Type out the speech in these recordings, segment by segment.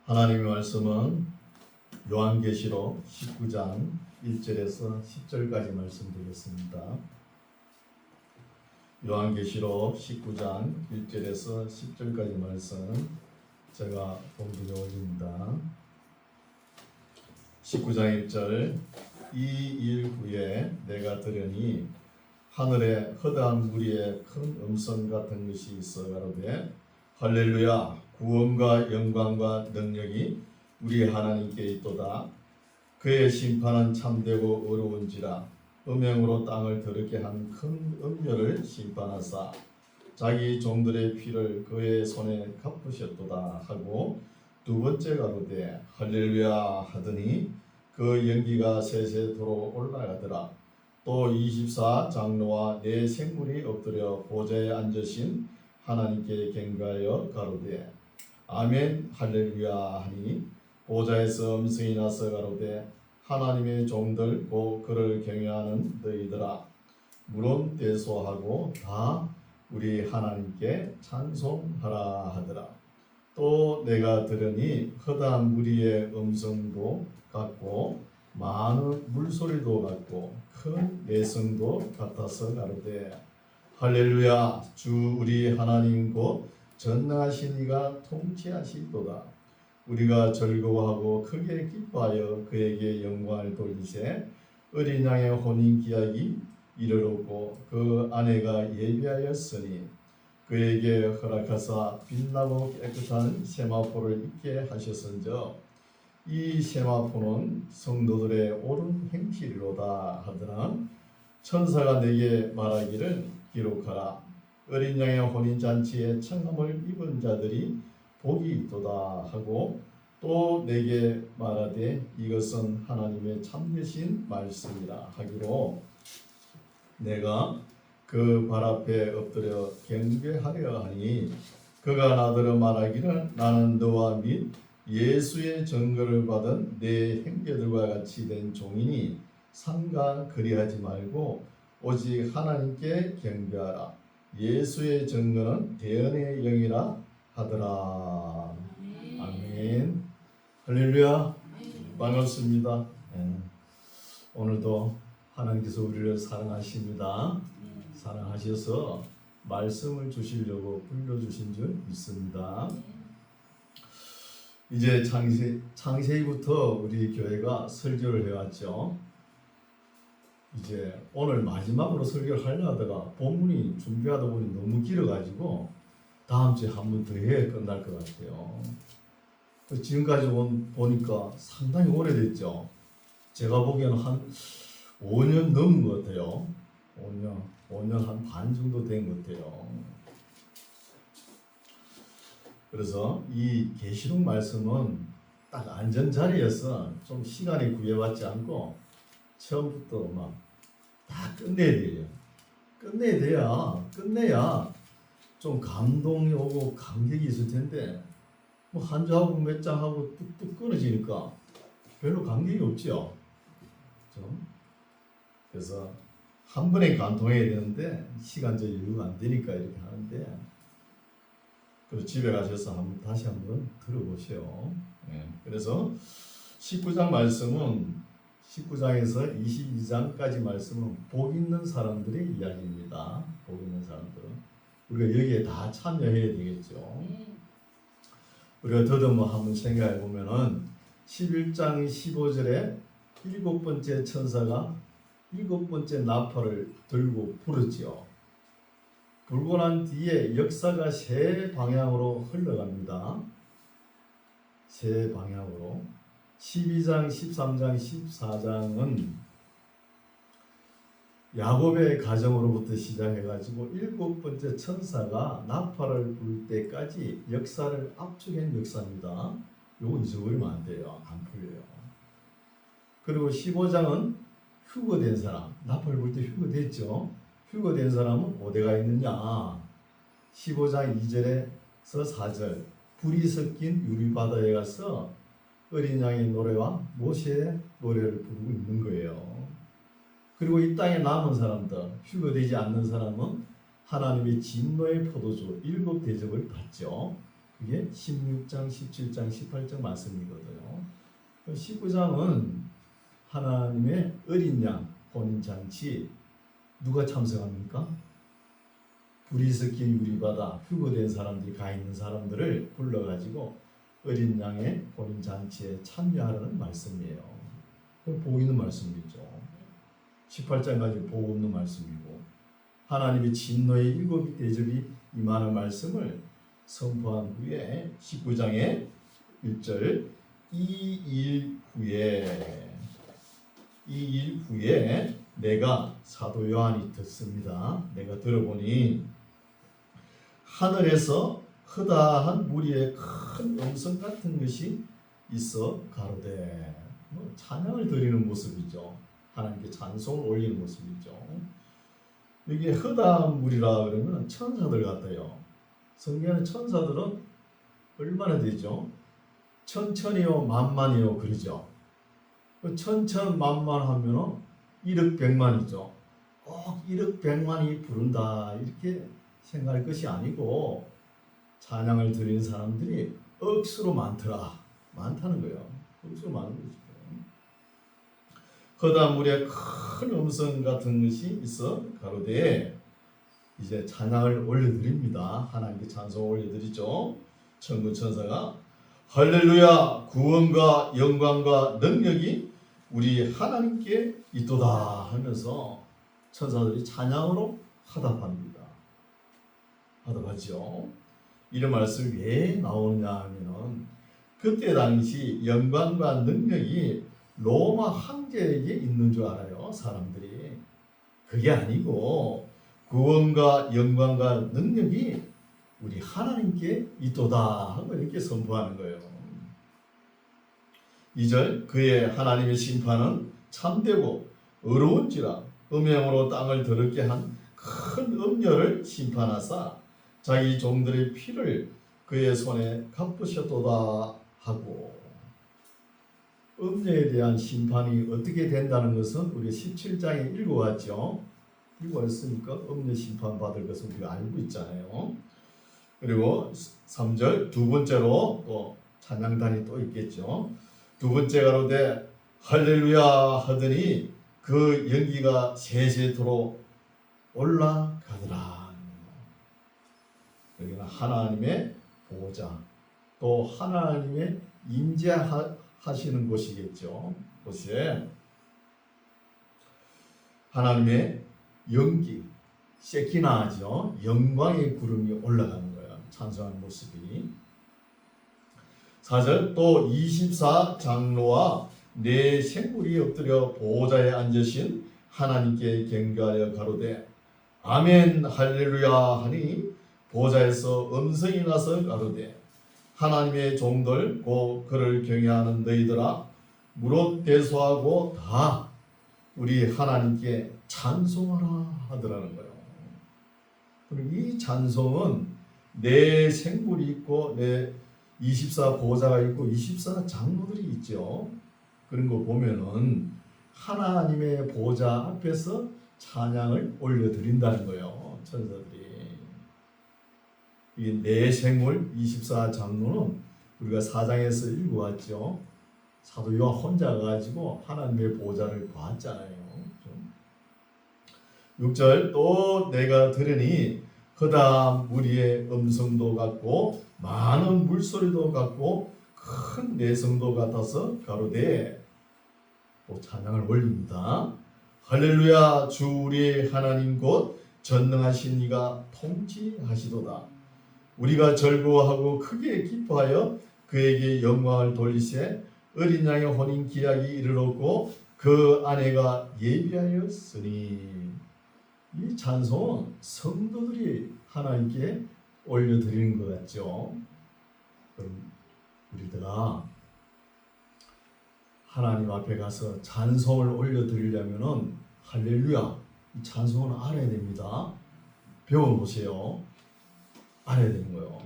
하나님의 말씀은 요한계시록 19장 1절에서 10절까지 말씀드리겠습니다. 요한계시록 19장 1절에서 10절까지 말씀 제가 봉독해 올립니다. 19장 1절 이 일 후에 내가 들으니 하늘에 허다한 무리의 큰 음성 같은 것이 있어 가로되 할렐루야 구원과 영광과 능력이 우리 하나님께 있도다. 그의 심판은 참되고 어려운지라 음행으로 땅을 더럽게 한 큰 음녀를 심판하사 자기 종들의 피를 그의 손에 갚으셨도다 하고 두 번째 가로되 할렐루야 하더니 그 연기가 세세토록 올라가더라. 또 24 장로와 네 생물이 엎드려 보좌에 앉으신 하나님께 경배하여 가로되 아멘 할렐루야 하니 보좌에서 음성이 나서 가로되 하나님의 종들 곧 그를 경외하는 너희들아 물은 대소하고 다 우리 하나님께 찬송하라 하더라. 또 내가 들으니 허다한 무리의 음성도 같고 많은 물소리도 같고 큰 내성도 같아서 가로되 할렐루야 주 우리 하나님 곧 전능하신 이가 통치하시도다. 우리가 즐거워하고 크게 기뻐하여 그에게 영광을 돌리세. 어린 양의 혼인 기약이 이르렀고 그 아내가 예비하였으니 그에게 허락하사 빛나고 깨끗한 세마포를 입게 하셨은저 이 세마포는 성도들의 옳은 행실이로다 하더라. 천사가 내게 말하기를 기록하라. 어린 양의 혼인잔치에 청함을 입은 자들이 복이 있도다 하고 또 내게 말하되 이것은 하나님의 참되신 말씀이라 하기로 내가 그 발 앞에 엎드려 경배하려 하니 그가 나더러 말하기를 나는 너와 및 예수의 증거를 받은 내 형제들과 같이 된 종이니 삼가 그리하지 말고 오직 하나님께 경배하라. 예수의 증거는 대언의 영이라 하더라. 아멘. 할렐루야. 반갑습니다. 오늘도 하나님께서 우리를 사랑하십니다. 사랑하셔서 말씀을 주시려고 불러주신 줄 믿습니다. 이제 창세기부터 우리 교회가 설교를 해왔죠. 이제 오늘 마지막으로 설교를 하려다가 본문이 준비하다 보니 너무 길어가지고 다음 주에 한 번 더 해야 끝날 것 같아요. 지금까지 보니까 상당히 오래됐죠. 제가 보기에는 한 5년 넘은 것 같아요. 5년 한 반 정도 된 것 같아요. 그래서 이 계시록 말씀은 딱 앉은 자리에서 좀 시간이 구애받지 않고 처음부터 막 다 끝내야 돼요. 끝내야 좀 감동이 오고 감격이 있을 텐데 뭐 한 주하고 몇 장하고 뚝뚝 끊어지니까 별로 감격이 없죠. 그래서 한 번에 감동해야 되는데 시간적 여유가 안 되니까 이렇게 하는데 그리고 집에 가셔서 다시 한번 들어보세요. 그래서 19장 말씀은 19장에서 22장까지 말씀은 복 있는 사람들의 이야기입니다. 복 있는 사람들은 우리가 여기에 다 참여해야 되겠죠. 우리가 더듬어 한번 생각해 보면은 11장 15절에 7번째 천사가 7번째 나팔을 들고 부르지요. 불고 난 뒤에 역사가 세 방향으로 흘러갑니다. 세 방향으로 12장, 13장, 14장은 야곱의 가정으로부터 시작해가지고 7번째 천사가 나팔을 불 때까지 역사를 압축한 역사입니다. 요거 잊어버리면 안 돼요. 안 풀려요. 그리고 15장은 휴거된 사람, 나팔 불 때 휴거됐죠. 휴거된 사람은 어디가 있느냐. 15장 2절에서 4절 불이 섞인 유리바다에 가서 어린 양의 노래와 모세의 노래를 부르고 있는 거예요. 그리고 이 땅에 남은 사람들, 휴거되지 않는 사람은 하나님의 진노의 포도주 7 대접을 받죠. 그게 16장, 17장, 18장 말씀이거든요. 19장은 하나님의 어린 양 혼인잔치 누가 참석합니까? 불이 섞인 유리바다 휴거된 사람들이 가 있는 사람들을 불러가지고 어린 양의 혼인잔치에 참여하라는 말씀이에요. 복 있는 말씀이죠. 18장까지 복 없는 말씀이고 하나님의 진노의 일곱 대접이 임하는 말씀을 선포한 후에 19장의 1절 이 일 후에 내가 사도 요한이 듣습니다. 내가 들어보니 하늘에서 허다한 무리의 큰 음성 같은 것이 있어 가로되 찬양을 드리는 모습이죠. 하나님께 찬송을 올리는 모습이죠. 이게 허다한 무리라 그러면 천사들 같아요. 성경의 천사들은 얼마나 되죠? 천천히요 만만이요 그러죠. 천천만만하면 1억 100만이죠. 꼭 1억 100만이 부른다 이렇게 생각할 것이 아니고 찬양을 드리는 사람들이 억수로 많다는 거예요. 억수로 많은 거죠. 허다한 무리의 큰 음성 같은 것이 있어 가로되 이제 찬양을 올려드립니다. 하나님께 찬송을 올려드리죠. 천군 천사가 할렐루야 구원과 영광과 능력이 우리 하나님께 있도다 하면서 천사들이 찬양으로 화답합니다. 화답하죠. 이런 말씀이 왜 나오느냐 하면은 그때 당시 영광과 능력이 로마 황제에게 있는 줄 알아요. 사람들이. 그게 아니고 구원과 영광과 능력이 우리 하나님께 있도다 하고 이렇게 선포하는 거예요. 2절 그의 하나님의 심판은 참되고 의로운지라 음행으로 땅을 더럽게 한 큰 음녀를 심판하사 자기 종들의 피를 그의 손에 갚으셨도다 하고 음녀에 대한 심판이 어떻게 된다는 것은 우리 17장에 읽어왔죠. 읽어왔으니까 음녀 심판 받을 것은 우리가 알고 있잖아요. 그리고 3절 두 번째로 또 찬양단이 또 있겠죠. 두 번째 가로되 할렐루야 하더니 그 연기가 세세토록 올라가더라. 여기는 하나님의 보좌 또 하나님의 임재하시는 곳이겠죠. 곳에 하나님의 연기 세키나죠. 영광의 구름이 올라가는 거예요. 찬송하는 모습이. 4절 또 24장로와 네 생물이 엎드려 보호자에 앉으신 하나님께 경배하여 가로되 아멘 할렐루야 하니 보호자에서 음성이 나서 가로되 하나님의 종들 곧 그를 경외하는 너희들아 무릇 대소하고 다 우리 하나님께 찬송하라 하더라는 거예요. 그리고 이 찬송은 내 생물이 있고 내 24 보호자가 있고 24 장로들이 있죠. 그런 거 보면은 하나님의 보호자 앞에서 찬양을 올려드린다는 거예요. 천사들이. 이 내 생물 24 장로는 우리가 4장에서 읽어왔죠. 사도 요한 혼자 가지고 하나님의 보호자를 봤잖아요. 6절 또 내가 들으니 허다한 무리의 음성도 같고 많은 물소리도 같고 큰 내성도 같아서 가로되 또 찬양을 올립니다. 할렐루야 주 우리 하나님 곧 전능하신 이가 통치하시도다. 우리가 절구하고 크게 기뻐하여 그에게 영광을 돌리세 어린 양의 혼인 기약이 이르렀고 그 아내가 예비하였으니. 이 찬송은 성도들이 하나님께 올려드리는 것 같죠. 그럼 우리들아 하나님 앞에 가서 찬송을 올려드리려면은 할렐루야 이 찬송을 알아야 됩니다. 배워보세요. 알아야 되는 거예요.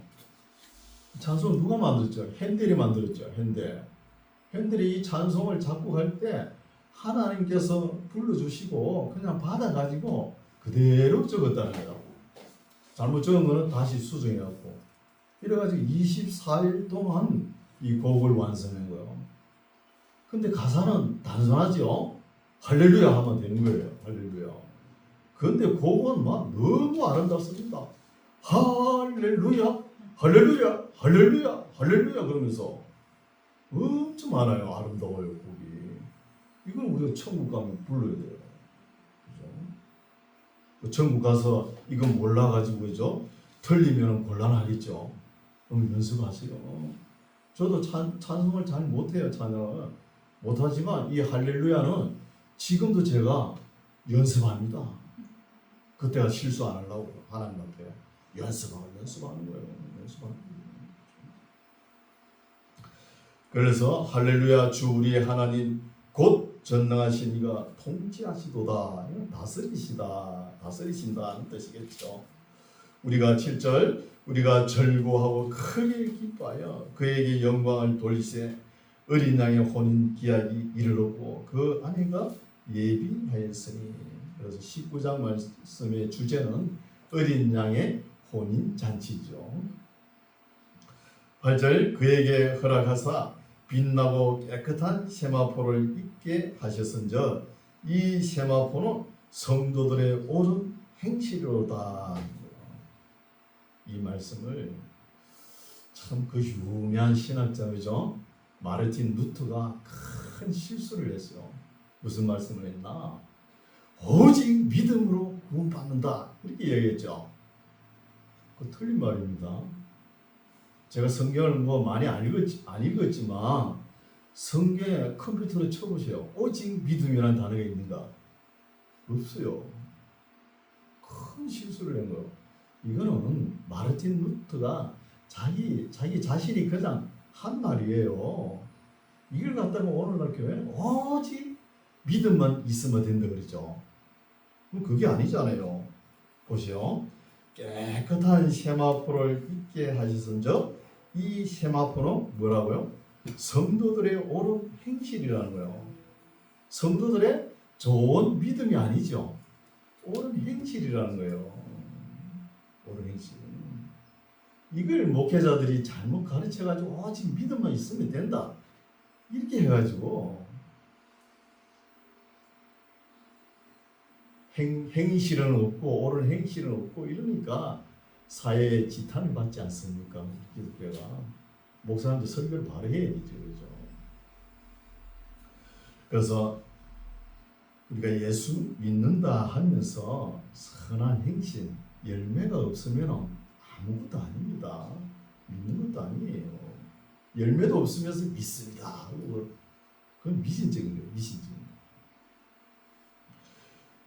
찬송을 누가 만들었죠? 핸델이 만들었죠. 핸델이 이 찬송을 작곡할 때 하나님께서 불러주시고 그냥 받아가지고 그대로 적었다는 거예요. 잘못 적은 거는 다시 수정해갖고 이래가지고 24일 동안 이 곡을 완성한 거예요. 근데 가사는 단순하죠. 할렐루야 하면 되는 거예요. 할렐루야. 그런데 곡은 막 너무 아름답습니다. 할렐루야, 할렐루야, 할렐루야, 할렐루야 그러면서 엄청 많아요. 아름다워요, 곡이. 이걸 우리가 천국 가면 불러야 돼요. 그죠? 천국 가서 이거 몰라가지고, 그죠? 틀리면 곤란하겠죠. 그럼 연습하세요. 저도 찬송을 잘 못해요, 찬양을. 못하지만 이 할렐루야는 지금도 제가 연습합니다. 그때가 실수 안 하려고 하나님 앞에 연습하는 거예요. 연습하는 거예요. 그래서 할렐루야 주 우리의 하나님 곧 전능하신 이가 통치하시도다. 다스리신다는 뜻이겠죠. 우리가 7절 우리가 절구하고 크게 기뻐하여 그에게 영광을 돌리세 어린 양의 혼인 기약이 이르렀고 그 아내가 예비하였으니. 그래서 19장 말씀의 주제는 어린 양의 혼인 잔치죠. 8절 그에게 허락하사 빛나고 깨끗한 세마포를 입게 하셨은즉 이 세마포는 성도들의 옳은 행실이로다. 이 말씀을 참 그 유명한 신학자죠. 마르틴 루터가 큰 실수를 했어요. 무슨 말씀을 했나? 오직 믿음으로 구원받는다. 이렇게 얘기했죠. 그 틀린 말입니다. 제가 성경을 많이 안 읽었지만 성경에 컴퓨터로 쳐보세요. 오직 믿음이라는 단어가 있는가? 없어요. 큰 실수를 한 거예요. 이거는 마르틴 루터가 자기 자신이 그냥 한 말이에요. 이걸 갖다가 오늘날 교회는 오직 믿음만 있으면 된다 그러죠. 그럼 그게 아니잖아요. 보시오. 깨끗한 세마포를 입게 하셨은즉 이 세마포는 뭐라고요? 성도들의 옳은 행실이라는 거예요. 성도들의 좋은 믿음이 아니죠. 옳은 행실이라는 거예요. 옳은 행실. 이걸 목회자들이 잘못 가르쳐가지고 오직 믿음만 있으면 된다. 이렇게 해가지고 행실은 없고 옳은 행실은 없고 이러니까 사회의 지탄을 받지 않습니까? 기독교가 목사님도 설교를 바로 해야 되죠, 그렇죠? 그래서 우리가 예수 믿는다 하면서 선한 행실 열매가 없으면 아무것도 아닙니다. 믿는 것도 아니에요. 열매도 없으면서 믿습니다. 그건 미신적인 거예요. 미신적인 거예요.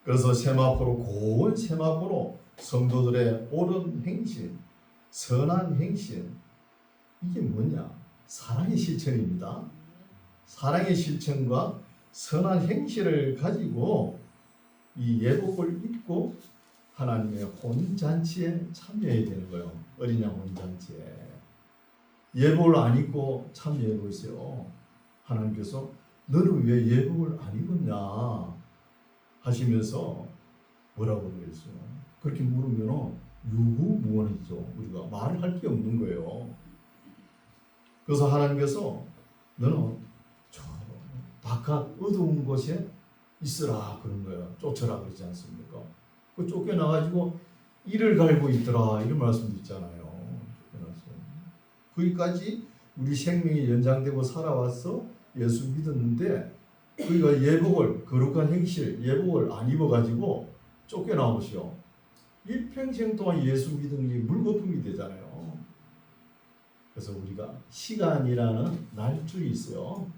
그래서 세마포로 고운 세마포로 성도들의 옳은 행실, 선한 행실 이게 뭐냐? 사랑의 실천입니다. 사랑의 실천과 선한 행실을 가지고 이 예복을 입고 하나님의 혼인잔치에 참여해야 되는 거예요. 어린 양 혼인잔치에. 예복을 안 입고 참여해 보세요. 하나님께서 너는 왜 예복을 안 입었냐 하시면서 뭐라고 그랬어요? 그렇게 물으면 유구무원이죠. 우리가 말을 할 게 없는 거예요. 그래서 하나님께서 너는 저 바깥 어두운 곳에 있으라 그런 거예요. 쫓아라 그러지 않습니까? 그 쫓겨나가지고 이를 갈고 있더라 이런 말씀도 있잖아요. 거기까지 우리 생명이 연장되고 살아와서 예수 믿었는데 우리가 예복을 거룩한 행실 예복을 안 입어가지고 쫓겨나오시오. 일평생 동안 예수 믿은 게 물거품이 되잖아요. 그래서 우리가 시간이라는 날줄이 있어요.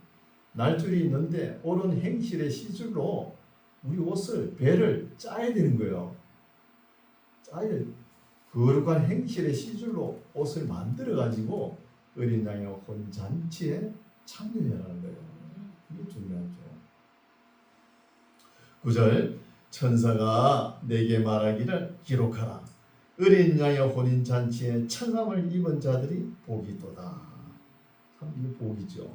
날줄이 있는데 옳은 행실의 시줄로 우리 옷을 배를 짜야 되는 거예요. 짜야 거룩한 행실의 시줄로 옷을 만들어 가지고 어린 양의 혼잔치에 참여해야 하는 거예요. 이게 중요하죠. 9절 천사가 내게 말하기를 기록하라. 어린 양의 혼인잔치에 청함을 입은 자들이 복이 있도다. 참 이게 복이죠.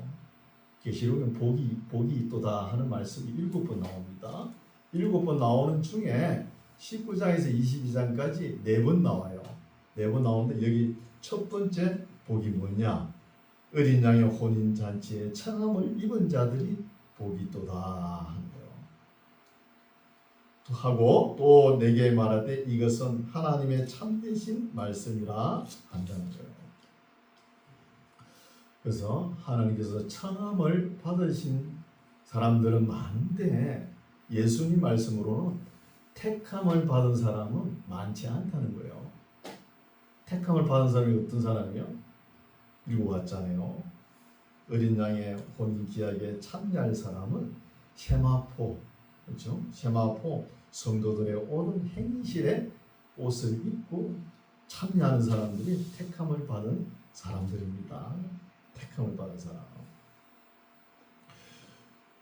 계시록엔 복이 있도다 하는 말씀이 7번 나옵니다. 7번 나오는 중에 19장에서 22장까지 4번 나와요. 4번 나오는데 여기 첫 번째 복이 뭐냐? 어린 양의 혼인 잔치에 청함을 입은 자들이 복이 있도다 하는 거예요. 하고 또 내게 말하되 이것은 하나님의 참되신 말씀이라 한다는 거예요. 그래서 하나님께서 청함을 받으신 사람들은 많은데 예수님 말씀으로는 택함을 받은 사람은 많지 않다는 거예요. 택함을 받은 사람이 어떤 사람이요? 읽어봤잖아요. 어린 양의 혼인 기약에 참여할 사람은 세마포, 그렇죠? 세마포 성도들의 옳은 행실에 옷을 입고 참여하는 사람들이 택함을 받은 사람들입니다. 택함을 받은 사람.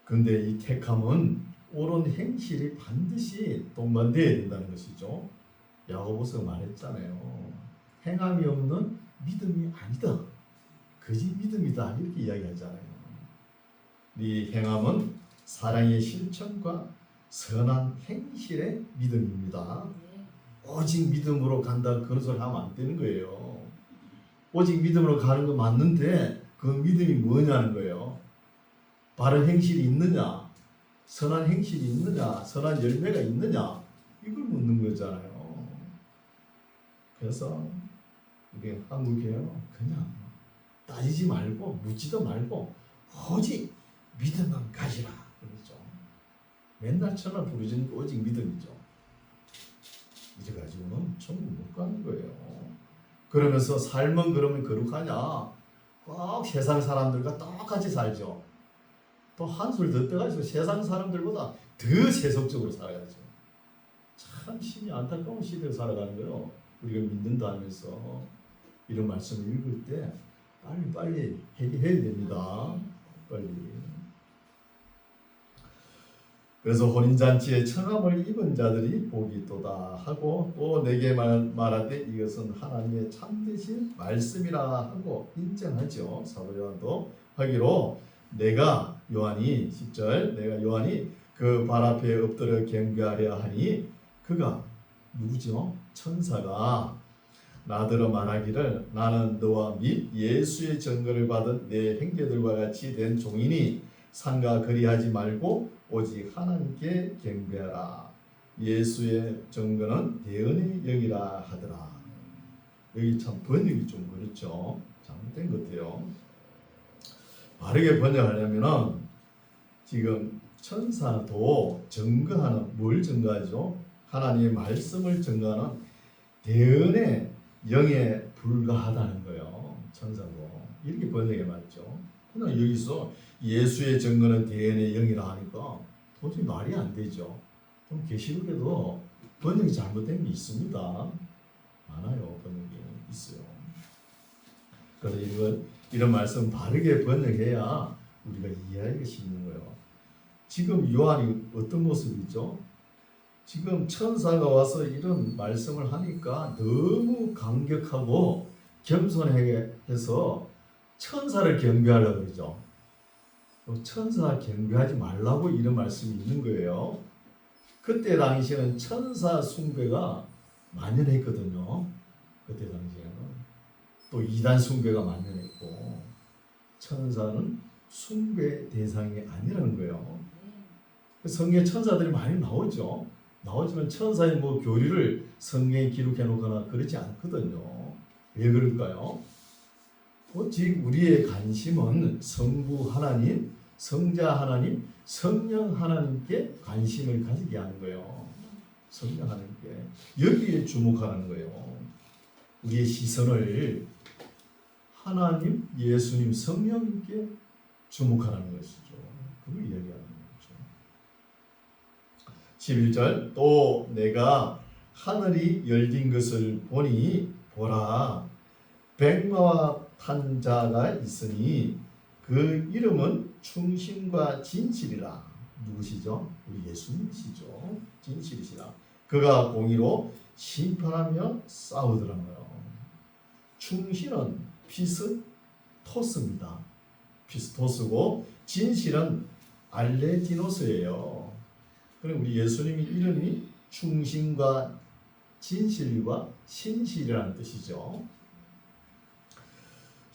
그런데 이 택함은 옳은 행실이 반드시 동반되어야 된다는 것이죠. 야고보서가 말했잖아요. 행함이 없는 믿음이 아니다. 거짓 믿음이다. 이렇게 이야기하잖아요. 이 행함은 사랑의 실천과 선한 행실의 믿음입니다. 오직 믿음으로 간다 그런 소리 하면 안 되는 거예요. 오직 믿음으로 가는 거 맞는데 그 믿음이 뭐냐는 거예요. 바른 행실이 있느냐, 선한 행실이 있느냐, 선한 열매가 있느냐, 이걸 묻는 거잖아요. 그래서 우리 한국교회는 그냥 따지지 말고 묻지도 말고 오직 믿음만 가지라 그러죠. 맨날 천하 부르짖는 오직 믿음이죠. 이래가지고는 천국 못 가는 거예요. 그러면서 삶은 그러면 거룩하냐? 꼭 세상 사람들과 똑같이 살죠. 또 한술 더 빼가지고 세상 사람들보다 더 세속적으로 살아가죠. 참 심히 안타까운 시대에 살아가는 거예요. 우리가 믿는다 하면서 이런 말씀을 읽을 때 빨리 해야 됩니다. 빨리. 그래서 혼인잔치에 청함을 입은 자들이 복이 있도다 하고 또 내게 말하되 이것은 하나님의 참되신 말씀이라 하고 인정하죠. 사도 요한도 하기로 내가 요한이 10절 내가 요한이 그 발 앞에 엎드려 경배하려 하니 그가 누구죠? 천사가 나더러 말하기를 나는 너와 및 예수의 증거를 받은 내 형제들과 같이 된 종이니 상가 그리하지 말고 오직 하나님께 경배하라. 예수의 증거는 대언의 영이라 하더라. 여기 참 번역이 좀 그렇죠. 잘못된 것 같아요. 바르게 번역하려면은 지금 천사도 증거하는 뭘 증거하죠? 하나님의 말씀을 증거하는 대언의 영에 불과하다는 거예요. 천사도 이렇게 번역해 맞죠. 그러나 여기서 예수의 증거는 대언의 영이라 하니까 도저히 말이 안 되죠. 그럼 계시록에도 번역이 잘못된 게 있습니다. 많아요. 번역이 있어요. 그래서 이런 말씀 바르게 번역해야 우리가 이해하기가 쉽는 거예요. 지금 요한이 어떤 모습이죠? 지금 천사가 와서 이런 말씀을 하니까 너무 감격하고 겸손하게 해서 천사를 경배하려고 그러죠. 천사 경배하지 말라고 이런 말씀이 있는 거예요. 그때 당시에는 천사 숭배가 만연했거든요. 그때 당시에는 또 이단 숭배가 만연했고 천사는 숭배 대상이 아니라는 거예요. 성경에 천사들이 많이 나오죠. 나오지만 천사의 뭐 교리를 성경에 기록해 놓거나 그러지 않거든요. 왜 그럴까요? 오직 우리의 관심은 성부 하나님, 성자 하나님, 성령 하나님께 관심을 가지게 하는 거예요. 성령 하나님께 여기에 주목하는 거예요. 우리의 시선을 하나님, 예수님, 성령님께 주목하는 것이죠. 그걸 이야기하는 거죠. 11절 또 내가 하늘이 열린 것을 보니 보라 백마와 탄 자가 있으니 그 이름은 충신과 진실이라. 누구시죠? 우리 예수님이시죠. 진실이시라. 그가 공의로 심판하며 싸우더라고요. 충신은 피스토스입니다. 피스토스고 진실은 알레디노스예요. 그럼 우리 예수님이 이름이 충신과 진실과 신실이라는 뜻이죠.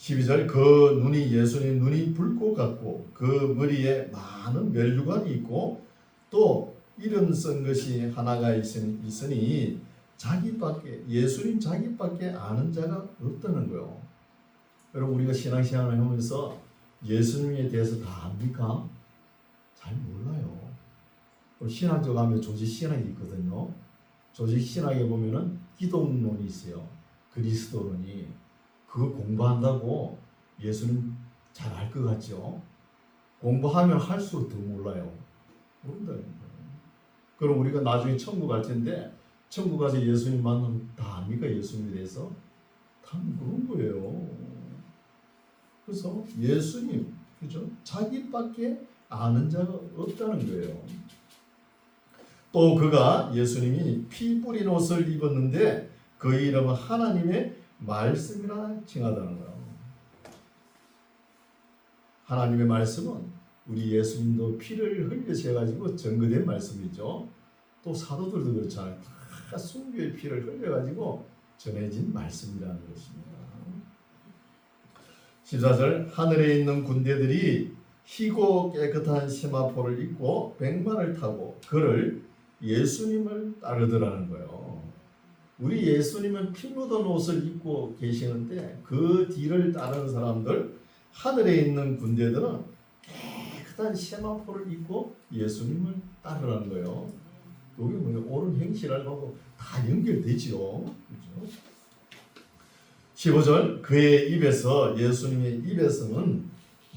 12절 그 눈이 예수님 눈이 불꽃 같고 그 머리에 많은 멸류관이 있고 또 이름 쓴 것이 하나가 있으니 예수님 자기밖에 아는 자가 없다는 거예요. 여러분 우리가 신앙생활을 하면서 예수님에 대해서 다 압니까? 잘 몰라요. 신학적 하면 조직신학이 있거든요. 조직신학에 보면은 기독론이 있어요. 그리스도론이. 그거 공부한다고 예수님 잘 알 것 같죠? 공부하면 할수록 더 몰라요. 모른다는 거예요. 그럼 우리가 나중에 천국 갈 텐데 천국 가서 예수님 만나면 다 압니까? 예수님에 대해서? 다 그런 거예요. 그래서 예수님, 그죠? 자기밖에 아는 자가 없다는 거예요. 또 그가 예수님이 피 뿌린 옷을 입었는데 그 이름은 하나님의 말씀이라 칭하다는 거예요. 하나님의 말씀은 우리 예수님도 피를 흘려서 해가지고 증거된 말씀이죠. 또 사도들도 그렇잖아요. 다 순교의 피를 흘려가지고 전해진 말씀이라는 것입니다. 14절 하늘에 있는 군대들이 희고 깨끗한 세마포를 입고 백마를 타고 그를 예수님을 따르더라는 거예요. 우리 예수님은 피 묻은 옷을 입고 계시는데 그 뒤를 따르는 사람들, 하늘에 있는 군대들은 깨끗한 세마포를 입고 예수님을 따르라는 거예요. 여기 뭐 옳은 행실하고 다 연결되지요. 그렇죠? 15절 그의 입에서 예수님의 입에서는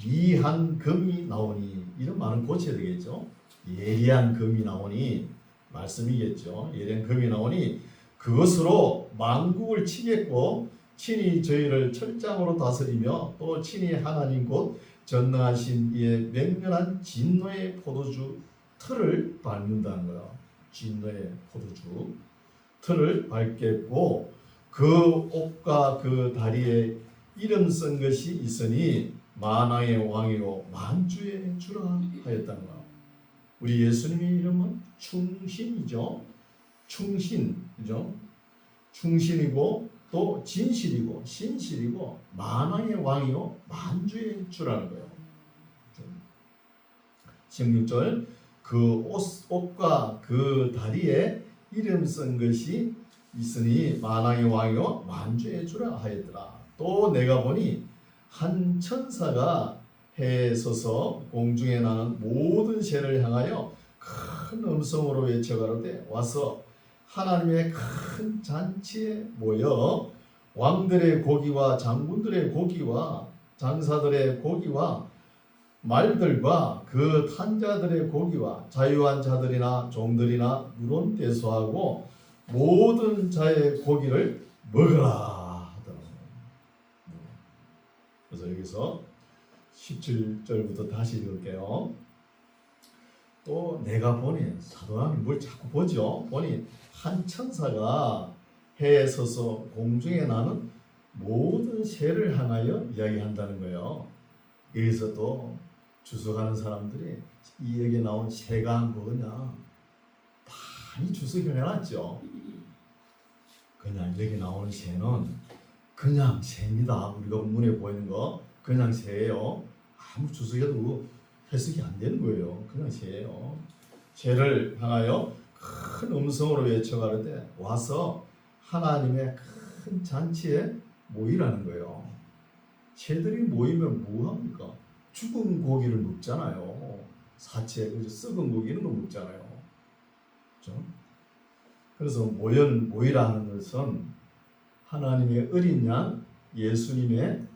미한 금이 나오니 이런 말은 고쳐야 되겠죠. 예리한 금이 나오니 말씀이겠죠. 예리한 금이 나오니 그것으로 만국을 치겠고 친히 저희를 철장으로 다스리며 또 친히 하나님 곧 전능하신 이의 맹렬한 진노의 포도주 틀을 밟는다는 거야. 진노의 포도주 틀을 밟겠고 그 옷과 그 다리에 이름 쓴 것이 있으니 만왕의 왕이요 만주의 주라 하였다는 거야. 우리 예수님의 이름은 충신이죠. 충신, 그죠? 충신이고 또 진실이고 신실이고 만왕의 왕이요 만주의 주라는 거예요. 16절 그 옷과 그 다리에 이름 쓴 것이 있으니 만왕의 왕이요 만주의 주라 하였더라. 또 내가 보니 한 천사가 해에 서서 공중에 나는 모든 새를 향하여 큰 음성으로 외쳐가로되 와서 하나님의 큰 잔치에 모여 왕들의 고기와 장군들의 고기와 장사들의 고기와 말들과 그 탄자들의 고기와 자유한 자들이나 종들이나 물론 대소하고 모든 자의 고기를 먹으라 하더라고요. 그래서 여기서 17절부터 다시 읽을게요. 또 내가 보니 사도하면 뭘 자꾸 보죠. 보니 한 천사가 해에 서서 공중에 나는 모든 새를 향하여 이야기한다는 거예요. 여기서도 주석하는 사람들이 이 얘기 나온 새가 뭐냐 많이 주석을 해놨죠. 그냥 여기 나오는 새는 그냥 새입니다. 우리가 문에 보이는 거 그냥 새예요. 아무 주석해도 해석이 안 되는 거예요. 그냥 새예요. 새를 향하여 큰 음성으로 외쳐가는데 와서 하나님의 큰 잔치에 모이라는 거예요. 새들이 모이면 뭐합니까? 죽은 고기를 먹잖아요. 사체, 썩은 고기 이런 거 먹잖아요. 그렇죠? 그래서 모이라는 것은 하나님의 어린 양 예수님의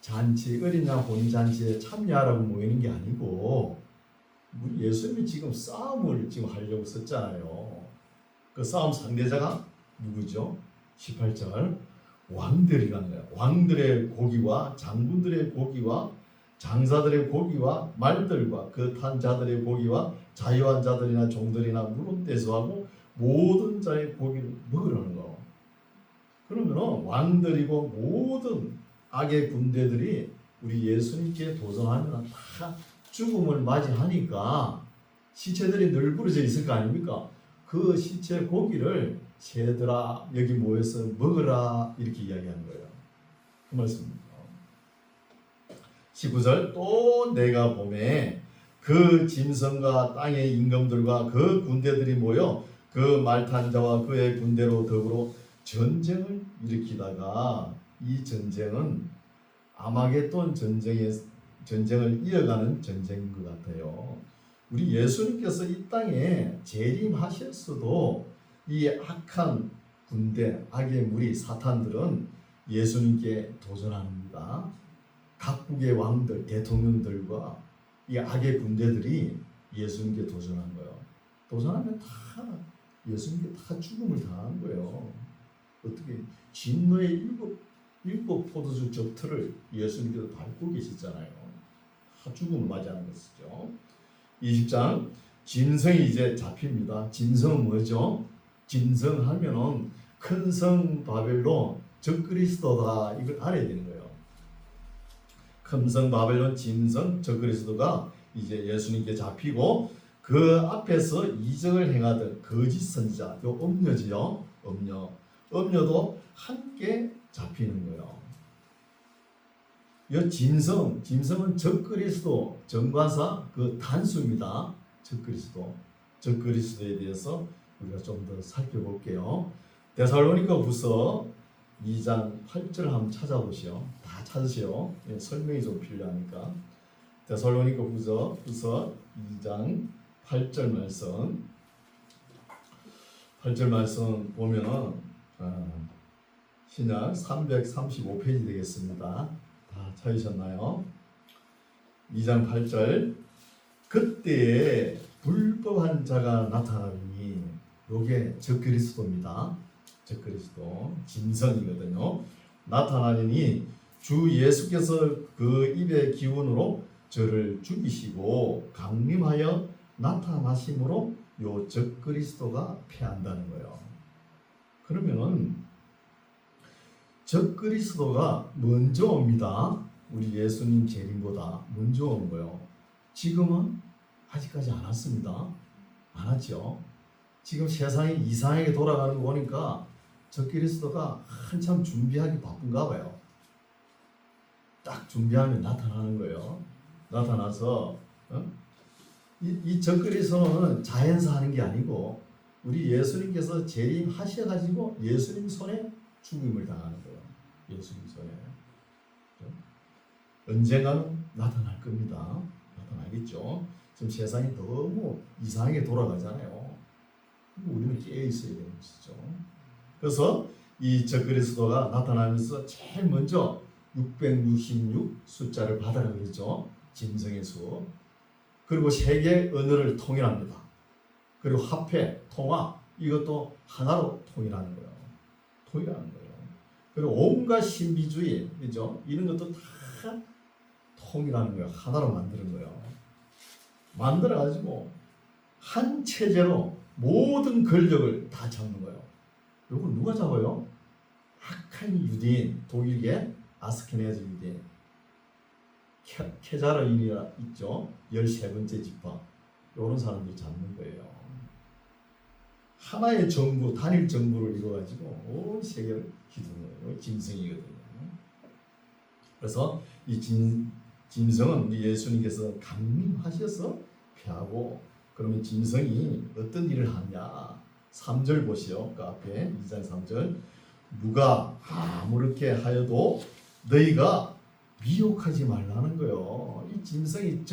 잔치, 어린 양 혼인잔치에 참여하라고 모이는 게 아니고 우리 예수님이 지금 싸움을 지금 하려고 썼잖아요. 그 싸움 상대자가 누구죠? 18절 왕들이라는 거예요. 왕들의 고기와 장군들의 고기와 장사들의 고기와 말들과 그 탄 자들의 고기와 자유한 자들이나 종들이나 물론 대소하고 모든 자의 고기를 먹으라는 거. 그러면 왕들이고 모든 악의 군대들이 우리 예수님께 도전하면 다 죽음을 맞이하니까 시체들이 늘 부러져 있을 거 아닙니까? 그 시체 고기를 새들아 여기 모여서 먹으라 이렇게 이야기하는 거예요. 그 말씀입니다. 19절 또 내가 보매 그 짐승과 땅의 임금들과 그 군대들이 모여 그 말탄 자와 그의 군대로 더불어 전쟁을 일으키다가 이 전쟁은 아마겟돈 전쟁을 이어가는 전쟁인 것 같아요. 우리 예수님께서 이 땅에 재림하셨어도 이 악한 군대, 악의 무리, 사탄들은 예수님께 도전합니다. 각국의 왕들, 대통령들과 이 악의 군대들이 예수님께 도전한 거예요. 도전하면 다 예수님께 다 죽음을 당한 거예요. 어떻게 진노의 일곱 포도주 접틀을 예수님께서 밟고 계시잖아요. 다 죽음을 맞이하는 것이죠. 20장 짐승이 이제 잡힙니다. 짐승은 뭐죠? 짐승하면은 큰 성 바벨론 적그리스도다, 이걸 알아야 되는 거예요. 큰 성 바벨론 짐승 적그리스도가 이제 예수님께 잡히고 그 앞에서 이적을 행하던 거짓 선지자, 요 음녀지요. 음녀도 함께 잡히는 거예요. 이 짐승은 적그리스도, 정관사 그 단수입니다. 적그리스도에 대해서 우리가 좀 더 살펴볼게요. 데살로니가후서 2장 8절 한번 찾아보시오. 다 찾으시오. 예, 설명이 좀 필요하니까. 데살로니가후서 2장 8절 말씀 보면은 신약 335페이지 되겠습니다. 다 찾으셨나요? 2장 8절 그때에 불법한 자가 나타나니, 요게 적그리스도입니다. 적그리스도 짐승이거든요. 나타나니 주 예수께서 그 입의 기운으로 저를 죽이시고 강림하여 나타나심으로 요 적그리스도가 패한다는 거예요. 그러면은 적그리스도가 먼저 옵니다. 우리 예수님 재림보다 먼저 온 거예요. 지금은 아직까지 안 왔습니다. 안 왔죠. 지금 세상이 이상하게 돌아가는 거 보니까 적그리스도가 한참 준비하기 바쁜가 봐요. 딱 준비하면 나타나는 거예요. 나타나서 이 적그리스도는 자연사 하는 게 아니고 우리 예수님께서 재림하셔가지고 예수님 손에 죽임을 당하는 거예요. 예수님 손에. 언젠가는 나타날 겁니다. 나타나겠죠. 지금 세상이 너무 이상하게 돌아가잖아요. 우리는 깨어 있어야 되는 것이죠. 그래서 이 적그리스도가 나타나면서 제일 먼저 666 숫자를 받아라 그랬죠. 짐승의 수. 그리고 세계 언어를 통일합니다. 그리고 화폐, 통화, 이것도 하나로 통일하는 거예요. 그리고 온갖 신비주의, 그죠? 이런 것도 다 통일하는 거예요. 하나로 만드는 거예요. 만들어가지고 한 체제로 모든 권력을 다 잡는 거예요. 이거 누가 잡아요? 악한 유대인, 독일계 아스케네즈 유대인, 케자르인이라 있죠. 13번째 지파. 이런 사람들이 잡는 거예요. 하나의 정부, 단일 정부를 이루어가지고 온 세계를 기두는 거예요. 짐승이거든요. 그래서 이 짐승은 예수님께서 강림하셔서 패하고, 그러면 짐승이 어떤 일을 하냐? 3절 보시오. 그 앞에 2장 3절. 누가 아무렇게 하여도 너희가 미혹하지 말라는 거예요. 이 짐승이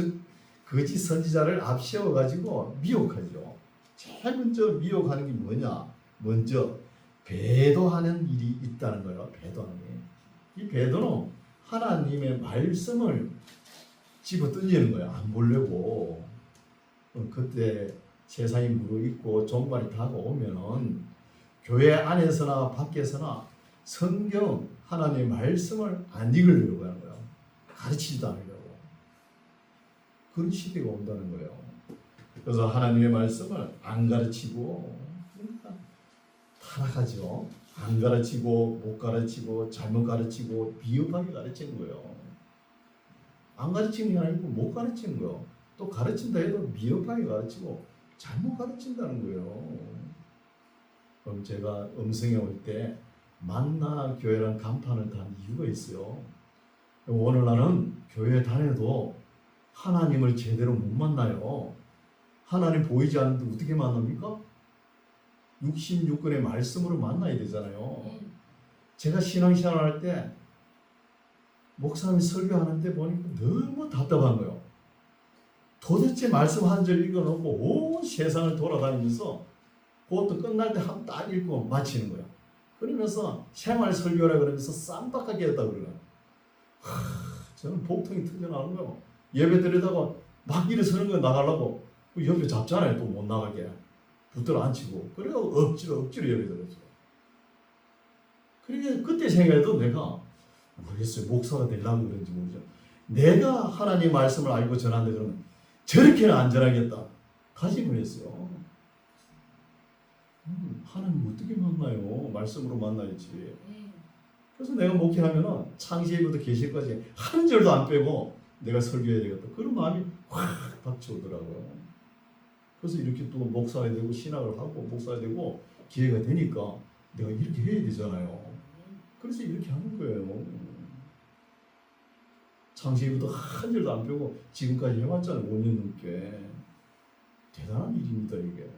거짓 선지자를 앞세워가지고 미혹하죠. 제일 먼저 미혹하는 게 뭐냐? 먼저 배도하는 일이 있다는 거예요. 배도하는 게. 이 배도는 하나님의 말씀을 집어 던지는 거예요. 안 보려고. 그때 세상이 무르익고 종말이 다가오면은 교회 안에서나 밖에서나 성경, 하나님의 말씀을 안 읽으려고 하는 거예요. 가르치지도 않으려고. 그런 시대가 온다는 거예요. 그래서 하나님의 말씀을 안 가르치고, 그러니까 타락하죠. 안 가르치고, 못 가르치고, 잘못 가르치고, 비겁하게 가르치는 거예요. 안 가르치는 게 아니고 못 가르치는 거예요. 또 가르친다 해도 미흡하게 가르치고 잘못 가르친다는 거예요. 그럼 제가 음성에 올 때 만나 교회란 간판을 단 이유가 있어요. 오늘날은 교회 다녀도 하나님을 제대로 못 만나요. 하나님 보이지 않는데 어떻게 만납니까? 66권의 말씀으로 만나야 되잖아요. 제가 신앙생활 할 때 목사님이 설교하는데 보니까 너무 답답한 거예요. 도대체 말씀 한 절 읽어놓고 온 세상을 돌아다니면서 그것도 끝날 때 한 딱 읽고 마치는 거예요. 그러면서 생활 설교라 그러면서 쌈박하게 했다고 그래요. 저는 복통이 터져나오는 거예요. 예배 드리다가 막 일어서는 거 나가려고 그 옆에 잡잖아요. 또 못 나가게 붙들어 앉히고 그래서 억지로 예배 드렸죠. 그러니까 그때 생각해도 내가 모르겠어요. 목사가 되려고 그런지 모르죠. 내가 하나님 말씀을 알고 전한다 그러면 저렇게는 안 전하겠다 다짐을 했어요. 하나님 어떻게 만나요? 말씀으로 만나야지. 그래서 내가 목회하면 창세기부터 계시까지 한 절도 안 빼고 내가 설교해야 되겠다. 그런 마음이 확 닥쳐오더라고요. 그래서 이렇게 또 목사가 되고 신학을 하고 목사가 되고 기회가 되니까 내가 이렇게 해야 되잖아요. 그래서 이렇게 하는 거예요. 창세기부터 한 절도 안 빼고 지금까지 해왔잖아요. 5년 넘게. 대단한 일입니다, 이게.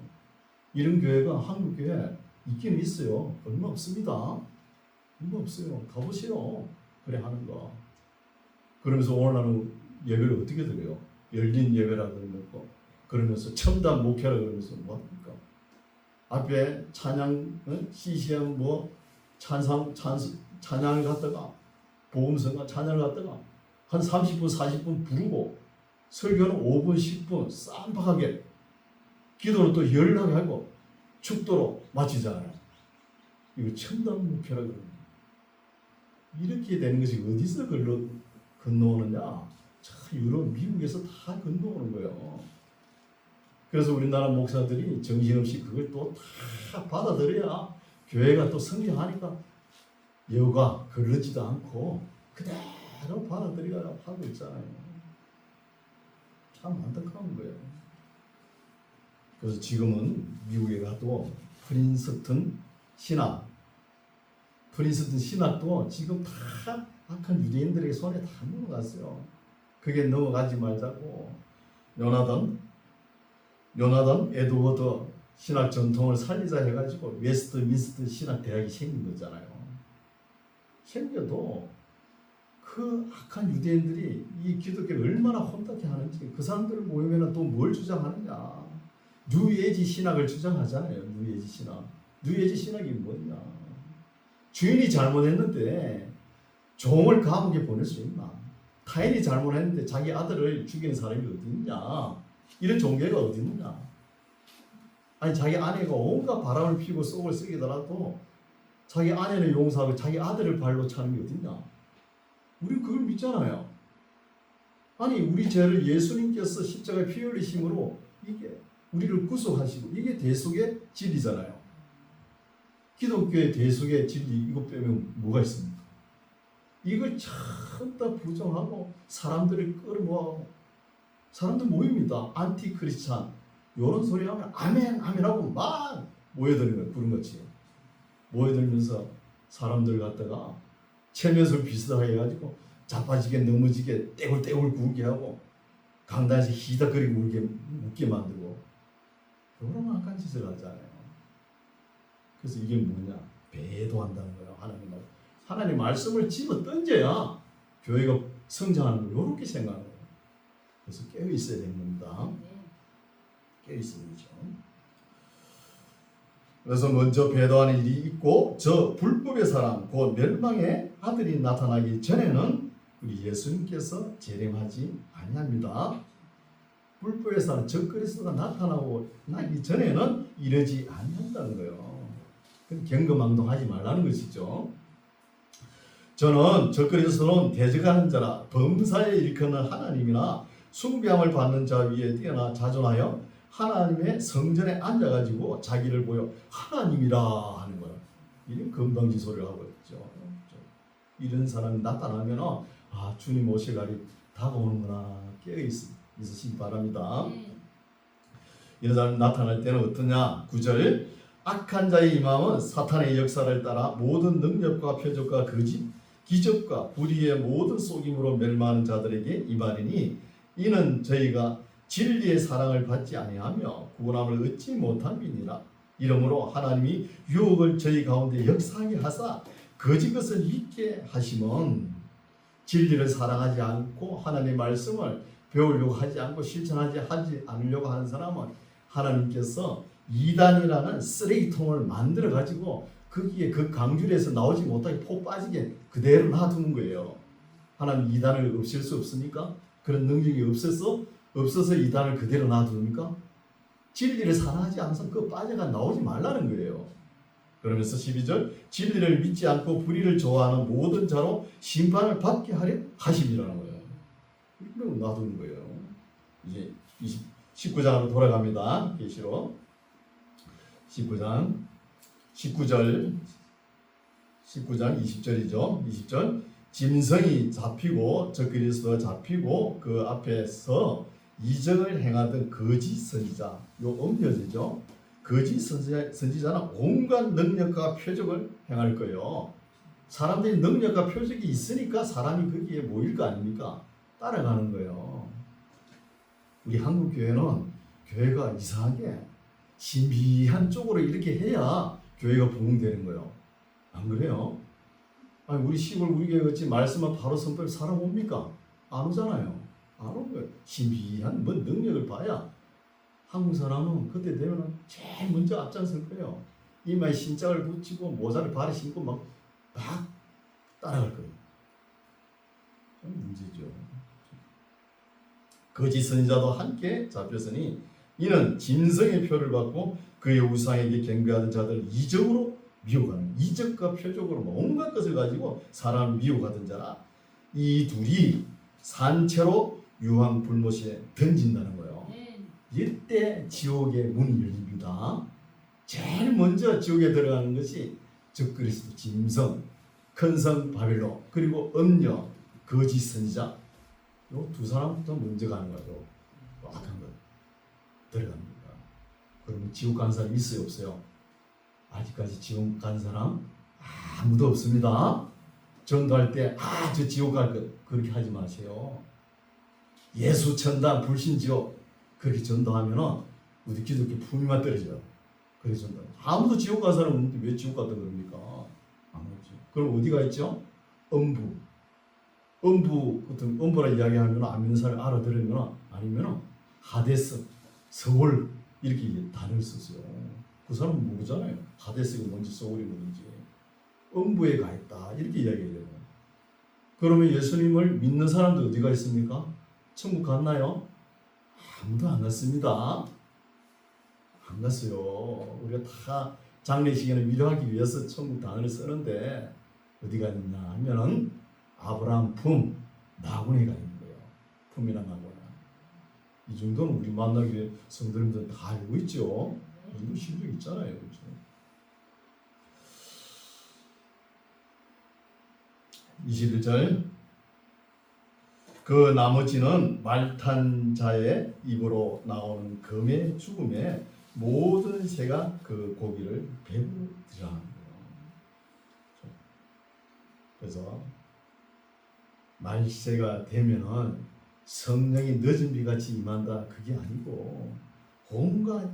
이런 교회가 한국 교회에 있기는 있어요. 얼마 없습니다. 얼마 없어요. 가보세요. 그래 하는 거. 그러면서 오늘날은 예배를 어떻게 드려요? 열린 예배라 그러면서 그러면서 첨단 목회라 그러면서 뭐 합니까? 앞에 찬양, CCM 찬양을 갖다가 복음성가 찬양을 갖다가 한 30분, 40분 부르고 설교는 5분, 10분 쌈박하게 기도는 또 열나게 하고 축도로 마치잖아요. 이거 첨단 목회라 그럽니다. 이렇게 되는 것이 어디서 건너오느냐? 참 유럽, 미국에서 다 건너오는 거예요. 그래서 우리나라 목사들이 정신없이 그걸 또 다 받아들여야 교회가 또 성장하니까 여가 걸르지도 않고 그대로 받아들여야 하고 있잖아요. 참 안타까운 거예요. 그래서 지금은 미국에 가도 프린스턴 신학도 지금 다 악한 유대인들에게 손에 다 넘어갔어요. 그게 넘어가지 말자고 요나단 에드워드 신학 전통을 살리자 해가지고 웨스트민스터 신학 대학이 생긴 거잖아요. 생겨도 그 악한 유대인들이 이 기독교를 얼마나 혼탁해 하는지 그 사람들 모이면 또 뭘 주장하느냐. 뉴에이지 신학을 주장하잖아요. 뉴에이지 신학이 뭐냐. 주인이 잘못했는데 종을 감옥에 보낼 수 있나. 타인이 잘못했는데 자기 아들을 죽이는 사람이 어디 있냐. 이런 종교가 어디 있느냐. 아니 자기 아내가 온갖 바람을 피우고 속을 썩이더라도 자기 아내는 용서하고 자기 아들을 발로 차는 게 어딨냐. 우리 그걸 믿잖아요. 아니 우리 죄를 예수님께서 십자가에 피 흘리심으로 이게 우리를 구속하시고 이게 대속의 진리잖아요. 기독교의 대속의 진리 이거 빼면 뭐가 있습니까? 이걸 전부 부정하고 사람들을 끌어모아고 사람들 모입니다. 안티 크리스찬 이런 소리 하면 아멘 아멘 하고 막 모여드는 거예요. 구름같이 모여들면서 사람들 갖다가 체면술 비슷하게 해가지고 자빠지게 넘어지게 떼굴떼굴 굴게 하고 강단에서 히덕거리고 웃게 만들고 그런 악한 짓을 하잖아요. 그래서 이게 뭐냐? 배도한다는 거예요. 하나님 말씀을 집어 던져야 교회가 성장하는 거 이렇게 생각하는 거예요. 그래서 깨어 있어야 되는 겁니다. 깨어 있어야 되죠. 그래서 먼저 배도하는 일이 있고 저 불법의 사람 곧 멸망의 아들이 나타나기 전에는 우리 예수님께서 재림하지 아니합니다. 불법의 사람 저 그리스도가 나타나고 나기 전에는 이러지 아니한다는 거예요. 경거망동하지 말라는 것이죠. 저는 저 그리스도는 대적하는 자라 범사에 일컫는 하나님이나 숭배함을 받는 자 위에 뛰어나 자존하여 하나님의 성전에 앉아가지고 자기를 보여 하나님이라 하는 거예요. 이런 건방지 소리를 하고 있죠. 이런 사람이 나타나면 주님 오실 날이 다가오는구나 깨어 있으시기 바랍니다. 이런 사람이 나타날 때는 어떠냐? 9절 악한 자의 임함은 사탄의 역사를 따라 모든 능력과 표적과 거짓 기적과 불의의 모든 속임으로 멸망하는 자들에게 이말이니 이는 저희가 진리의 사랑을 받지 아니하며 구원함을 얻지 못함이니라. 이러므로 하나님이 유혹을 저희 가운데 역사하게 하사 거짓 것을 믿게 하시면 진리를 사랑하지 않고 하나님의 말씀을 배우려고 하지 않고 실천하지 않으려고 하는 사람은 하나님께서 이단이라는 쓰레기통을 만들어 가지고 거기에 그 강줄에서 나오지 못하게 폭 빠지게 그대로 놔두는 거예요. 하나님 이단을 없앨 수 없습니까? 그런 능력이 없어서 이단을 그대로 놔둡니까? 진리를 사랑하지 않아서 그 빠져가 나오지 말라는 거예요. 그러면서 12절 진리를 믿지 않고 불의를 좋아하는 모든 자로 심판을 받게 하려 하심이라는 거예요. 이걸 놔두는 거예요. 이제 19장으로 돌아갑니다. 계시록 19장 19장 20절이죠. 20절 짐승이 잡히고 저 그리스도가 잡히고 그 앞에서 이적을 행하던 거짓 선지자, 요 음료제죠. 거짓 선지자는 온갖 능력과 표적을 행할 거예요. 사람들이 능력과 표적이 있으니까 사람이 거기에 모일 거 아닙니까? 따라가는 거예요. 우리 한국 교회는 교회가 이상하게 신비한 쪽으로 이렇게 해야 교회가 부흥되는 거예요. 안 그래요? 아니 우리 시골 우리 교회 같이 말씀만 바로 선포해 사람 옵니까? 안 오잖아요. 안 오는 거예요. 신비한 뭐 능력을 봐야 한국 사람은 그때 되면 제일 먼저 앞장설 거예요. 이마에 신장을 붙이고 모자를 발에 신고 막 따라갈 거예요. 문제죠. 거짓 선지자도 함께 잡혔으니 이는 짐승의 표를 받고 그의 우상에게 경배하는 자들 이적으로 미혹하는, 이적과 표적으로 온갖 것을 가지고 사람을 미혹하던 자라. 이 둘이 산채로 유황 불못에 던진다는 거예요. 이때 지옥의 문이 열립니다. 제일 먼저 지옥에 들어가는 것이 적그리스도, 짐승, 큰성 바벨론, 그리고 음녀, 거짓 선지자. 요 두 사람부터 먼저 가는 거죠. 악한 것 들어갑니다. 그러면 지옥 간 사람 있어요, 없어요? 아직까지 지옥 간 사람 아무도 없습니다. 전도할 때 저 지옥 갈 것 그렇게 하지 마세요. 예수 천당 불신 지옥 그렇게 전도하면은 우리 기독교 품위만 떨어져요. 그래서 아무도 지옥 간 사람 없는데 왜 지옥 갔다 그럽니까? 아무렇죠. 그럼 어디가 있죠? 음부라 이야기하면 안 믿는 사람이 알아들으면 아니면 하데스, 서울 이렇게 단어를 썼어요. 그 사람은 모르잖아요. 하데스가 뭔지 서울이 뭔지. 음부에 가 있다 이렇게 이야기해요. 그러면 예수님을 믿는 사람들 어디가 있습니까? 천국 갔나요? 아무도 안 갔습니다. 안 갔어요. 우리가 다 장례식에는 위로하기 위해서 천국 단어를 쓰는데 어디가 있냐 하면은 아브라함 품, 나군에 가 있는 거예요. 품이나 나군에. 이 정도는 우리 만나기 위해 성도님들 다 알고 있죠. 이거 실력 있잖아요. 그렇죠? 21절 그 나머지는 말탄 자의 입으로 나오는 검의 죽음에 모든 새가 그 고기를 배부르리라 하는 거예요. 그래서 말세가 되면은 성령이 늦은 비같이 임한다 그게 아니고 온갖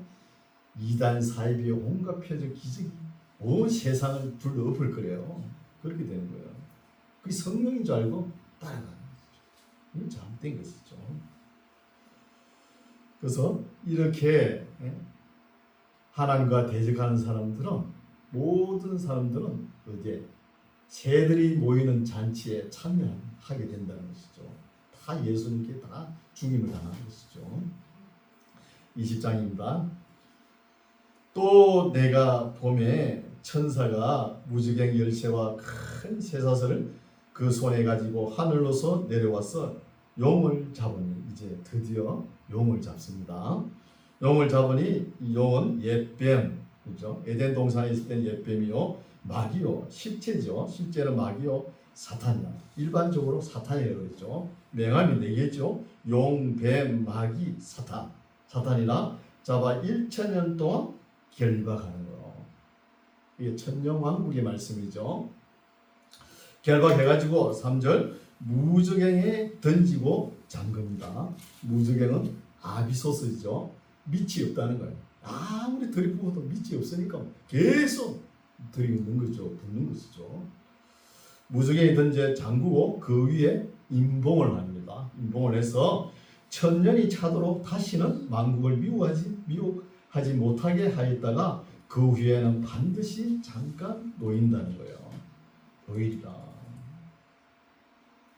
이단 사이비의 온갖 표적 기적이 온 세상을 둘러엎을 거래요. 그렇게 되는 거예요. 그게 성령인 줄 알고 따라가는 거죠. 이건 잘못된 것이죠. 그래서 이렇게 하나님과 대적하는 사람들은 모든 사람들은 어디에 새들이 모이는 잔치에 참여하게 된다는 것이죠. 다 예수님께 다 죽임을 당하는 것이죠. 20장입니다. 또 내가 봄에 천사가 무지개 열쇠와 큰 쇠사슬을 그 손에 가지고 하늘로서 내려와서 용을 잡으니 이제 드디어 용을 잡습니다. 용을 잡으니 이 용은 옛뱀, 그렇죠? 에덴 동산에 있을 때는 옛뱀이요, 마귀요, 실제죠. 실제는 마귀요, 사탄이야. 일반적으로 사탄이라고 그랬죠. 명함이 4개죠. 용, 뱀, 마귀, 사탄. 사탄이나 잡아 1000년 동안 결박하는 거예요. 이게 천년왕국의 말씀이죠. 결박해가지고 3절 무저갱에 던지고 잠깁니다. 무저갱은 아비소스죠. 밑이 없다는 거예요. 아무리 들이부어도 밑이 없으니까 계속 들이는 거죠. 붙는 것이죠. 무저갱에 던져 잠그고 그 위에 임봉을 합니다. 임봉을 해서 천년이 차도록 다시는 만국을 미혹하지 못하게 하였다가 그 후에는 반드시 잠깐 놓인다는 거예요. 놓이리라.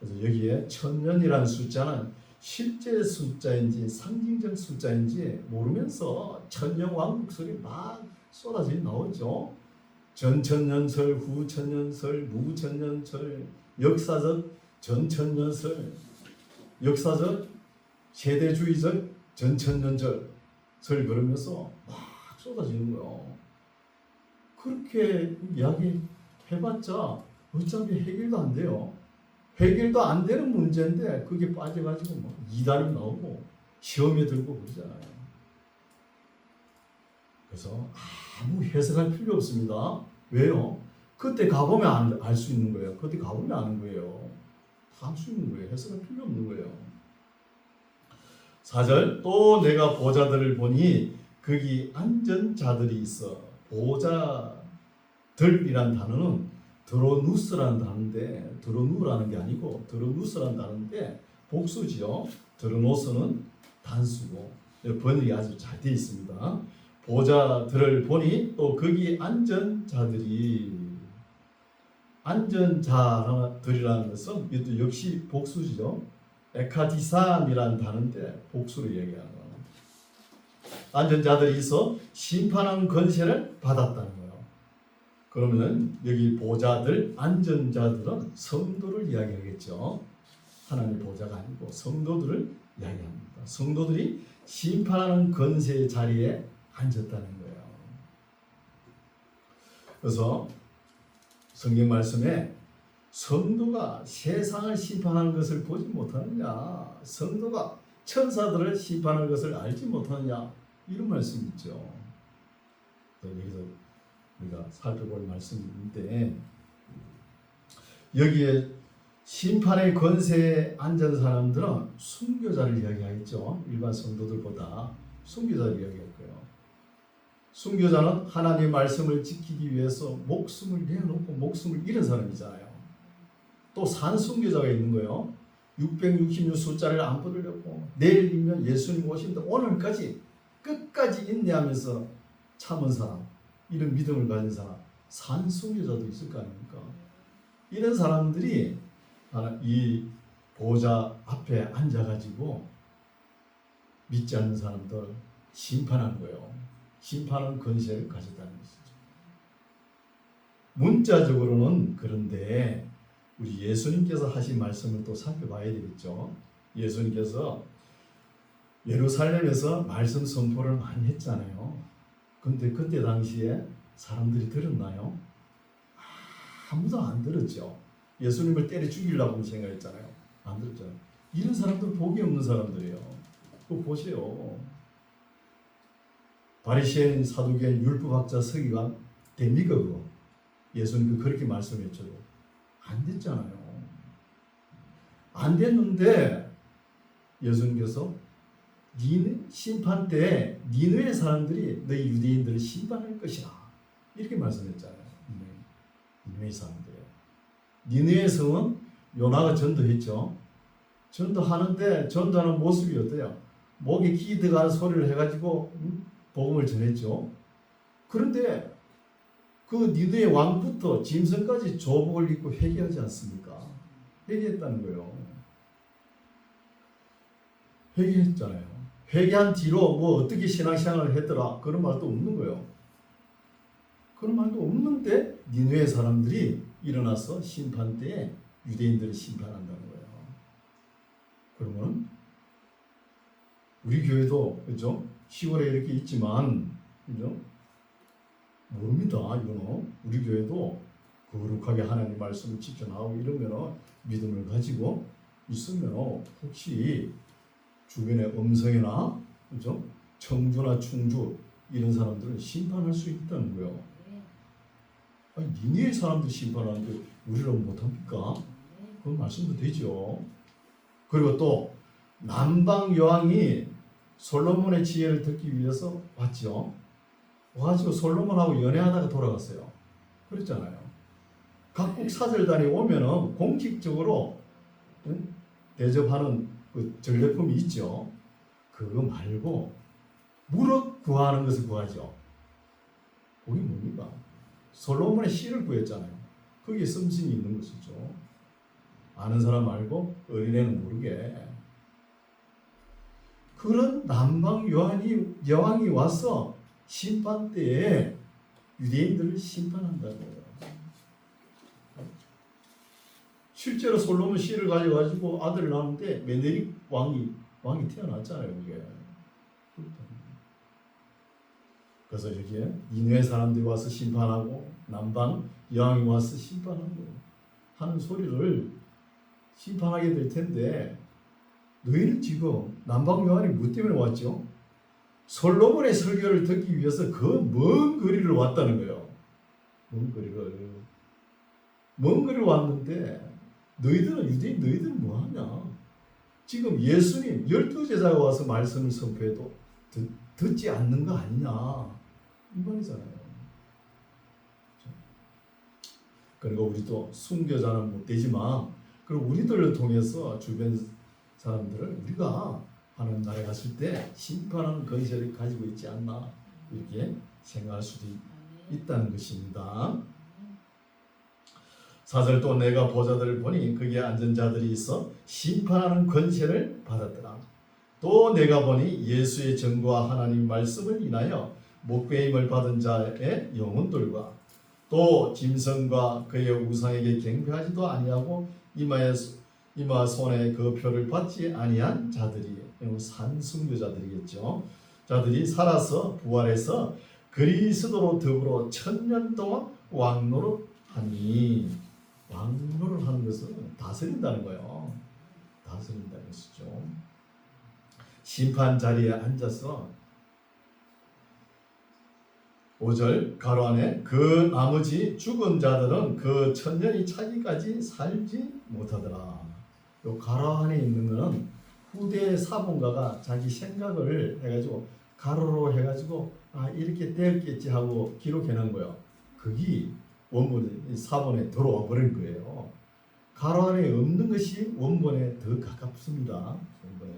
그래서 여기에 천년이라는 숫자는 실제 숫자인지 상징적 숫자인지 모르면서 천년왕국 소리 막 쏟아져 나오죠. 전천년설, 후천년설, 무천년설, 역사적 전천년설, 역사적 세대주의적 전천년설 설 그러면서 막 쏟아지는 거예요. 그렇게 이야기해봤자 어차피 해결도 안 돼요. 해결도 안 되는 문제인데 그게 빠져가지고 뭐 이단이 나오고 시험에 들고 그러잖아요. 그래서 아무 해석할 필요 없습니다. 왜요? 그때 가보면 알 수 있는 거예요. 그때 가보면 아는 거예요. 다 알 수 있는 거예요. 해석할 필요 없는 거예요. 4절 또 내가 보자들을 보니 거기 앉은 자들이 있어. 보자들이란 단어는 드로누스라는 단어인데 드로누라는 게 아니고 드로누스라는 단어인데 복수지요. 드로노스는 단수고 번역이 아주 잘 되어 있습니다. 보자들을 보니 또 거기 앉은 자들이 앉은 자들이라는 것은 이것도 역시 복수지요. 에카디삼이라는 단어인데 복수로 얘기하는 거예요. 앉은 자들이 있어 심판하는 권세를 받았다는 거예요. 그러면 여기 보자들, 앉은 자들은 성도를 이야기하겠죠. 하나님의 보자가 아니고 성도들을 이야기합니다. 성도들이 심판하는 권세의 자리에 앉았다는 거예요. 그래서 성경 말씀에 성도가 세상을 심판하는 것을 보지 못하느냐, 성도가 천사들을 심판하는 것을 알지 못하느냐, 이런 말씀이 있죠. 여기서 우리가 살펴볼 말씀인데, 여기에 심판의 권세에 앉은 사람들은 순교자를 이야기하겠죠. 일반 성도들보다 순교자를 이야기할 거예요. 순교자는 하나님의 말씀을 지키기 위해서 목숨을 내어놓고 목숨을 잃은 사람이잖아요. 또 산순교자가 있는 거예요. 666 숫자를 안 받으려고 내일이면 예수님 오신다 오늘까지 끝까지 인내하면서 참은 사람, 이런 믿음을 가진 사람, 산순교자도 있을 거 아닙니까? 이런 사람들이 이 보좌 앞에 앉아가지고 믿지 않는 사람들 심판하는 거예요. 심판하는 권세를 가졌다는 것이죠. 문자적으로는 그런데 우리 예수님께서 하신 말씀을 또 살펴봐야 되겠죠. 예수님께서 예루살렘에서 말씀 선포를 많이 했잖아요. 근데 그때 당시에 사람들이 들었나요? 아무도 안 들었죠. 예수님을 때려 죽이려고 생각했잖아요. 안 들었잖아요. 이런 사람들은 복이 없는 사람들이에요. 그거 보세요. 바리새인, 사두개인, 율법학자, 서기관 됩니까 그거? 예수님 그렇게 말씀했죠. 안 됐잖아요. 안 됐는데 예수님께서 심판 때 니느웨 사람들이 너희 유대인들을 심판할 것이라 이렇게 말씀했잖아요. 니느웨 사람들. 니느웨 성은 요나가 전도했죠. 전도하는데 전도하는 모습이 어때요? 목에 기 들어가는 소리를 해가지고 복음을 전했죠. 그런데 그 니느웨 왕부터 짐승까지 조복을 입고 회개하지 않습니까? 회개했다는 거예요. 회개했잖아요. 회개한 뒤로 뭐 어떻게 신앙생활을 했더라 그런 말도 없는 거예요. 그런 말도 없는데 니느웨 사람들이 일어나서 심판 때에 유대인들을 심판한다는 거예요. 그러면 우리 교회도 그죠? 10월에 이렇게 있지만 그죠? 모릅니다. 이거는 우리 교회도 거룩하게 하나님 말씀을 지켜나오고 이러면 믿음을 가지고 있으면 혹시 주변의 음성이나 그죠? 청주나 충주 이런 사람들은 심판할 수 있다는 거예요. 아니, 니네 사람들 심판하는데 우리는 못합니까? 그런 말씀도 되죠. 그리고 또 남방 여왕이 솔로몬의 지혜를 듣기 위해서 왔죠. 와가지고 솔로몬하고 연애하다가 돌아갔어요. 그랬잖아요. 각국 사절단이 오면은 공식적으로 대접하는 그 전례품이 있죠. 그거 말고 무릇 구하는 것을 구하죠. 그게 뭡니까? 솔로몬의 시를 구했잖아요. 거기에 씀씀이 있는 것이죠. 아는 사람 말고 어린애는 모르게. 그런 남방 여왕이 와서 심판 때에 유대인들을 심판한다고요. 실제로 솔로몬 씨를 가지고 아들을 낳았는데 메네릭 왕이 태어났잖아요. 그게. 그래서 여기에 니느웨 사람들이 와서 심판하고 남방 여왕이 와서 심판하고 하는 소리를 심판하게 될 텐데, 너희는 지금 남방 여왕이 뭐 때문에 왔죠? 솔로몬의 설교를 듣기 위해서 그 먼 거리를 왔다는 거예요. 먼 거리를 왔는데 너희들은 뭐하냐? 지금 예수님 12제자가 와서 말씀을 선포해도 듣지 않는 거 아니냐, 이 말이잖아요. 그리고 우리도 순교자는 못 되지만, 그리고 우리들을 통해서 주변 사람들을 우리가 하나님 나라에 갔을 때 심판하는 권세를 가지고 있지 않나, 이렇게 생각할 수도 있다는 것입니다. 4절, 또 내가 보좌들을 보니 거기에 앉은 자들이 있어 심판하는 권세를 받았더라. 또 내가 보니 예수의 증거와 하나님 말씀을 인하여 목배임을 받은 자의 영혼들과 또 짐승과 그의 우상에게 경배하지도 아니하고 이마 손에 그 표를 받지 아니한 자들이, 산순교자들이겠죠. 자들이 살아서 부활해서 그리스도로 더불어 1000년 동안 왕노릇하니, 왕노를 하는 것은 다스린다는 거예요. 다스린다는 것이죠. 심판 자리에 앉아서 5절 가로 안에 그 나머지 죽은 자들은 그 1000년이 차기까지 살지 못하더라. 요 가로 안에 있는 것은 후대 사본가가 자기 생각을 해가지고 가로로 해가지고 이렇게 되었겠지 하고 기록해 놓은 거예요. 그게 원본 사본에 들어와 버린 거예요. 가로 안에 없는 것이 원본에 더 가깝습니다. 원본에.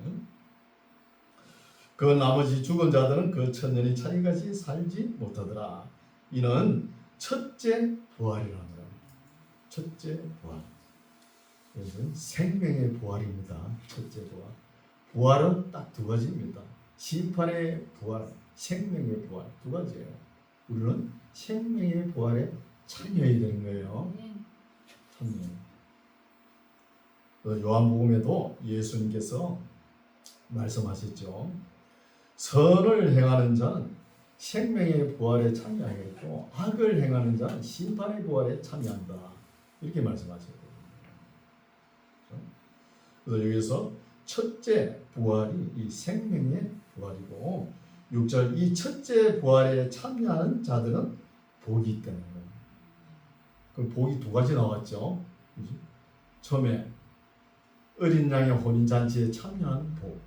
그 나머지 죽은 자들은 그 1000년이 차기까지 살지 못하더라. 이는 첫째 부활이라는 거예요. 첫째 부활. 이것은 생명의 부활입니다. 첫째 부활. 부활은 딱 두 가지입니다. 심판의 부활, 생명의 부활, 두 가지예요. 우리는 생명의 부활에 참여해야 되는 거예요. 참여. 요한복음에도 예수님께서 말씀하셨죠. 선을 행하는 자는 생명의 부활에 참여하겠고 악을 행하는 자는 심판의 부활에 참여한다. 이렇게 말씀하셨거든요. 그래서 여기서 첫째 부활이 이 생명의 부활이고, 6절 이 첫째 부활에 참여하는 자들은 복이 있다는 거예요. 그 복이 두 가지 나왔죠. 그치? 처음에 어린 양의 혼인잔치에 참여한 복,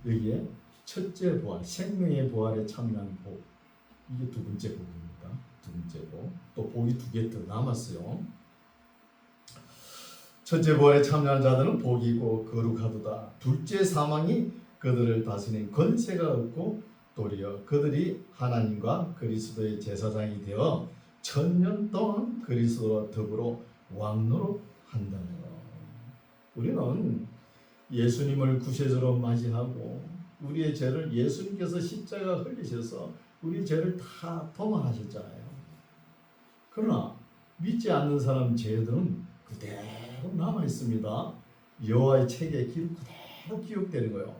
여기에 첫째 부활, 생명의 부활에 참여한 복, 이게 두 번째 복입니다. 두 번째 복. 또 복이 두 개 더 남았어요. 첫째 부활에 참여한 자들은 복이 있고 거룩하도다. 둘째 사망이 그들을 다스리는 권세가 없고 도리어 그들이 하나님과 그리스도의 제사장이 되어 1000년 동안 그리스도와 더불어 왕노릇 한다는 것. 우리는 예수님을 구세주로 맞이하고 우리의 죄를 예수님께서 십자가 흘리셔서 우리 죄를 다 도말하셨잖아요. 그러나 믿지 않는 사람 죄들은 그대로 남아 있습니다. 여호와의 책에 그대로 기록되는 거예요.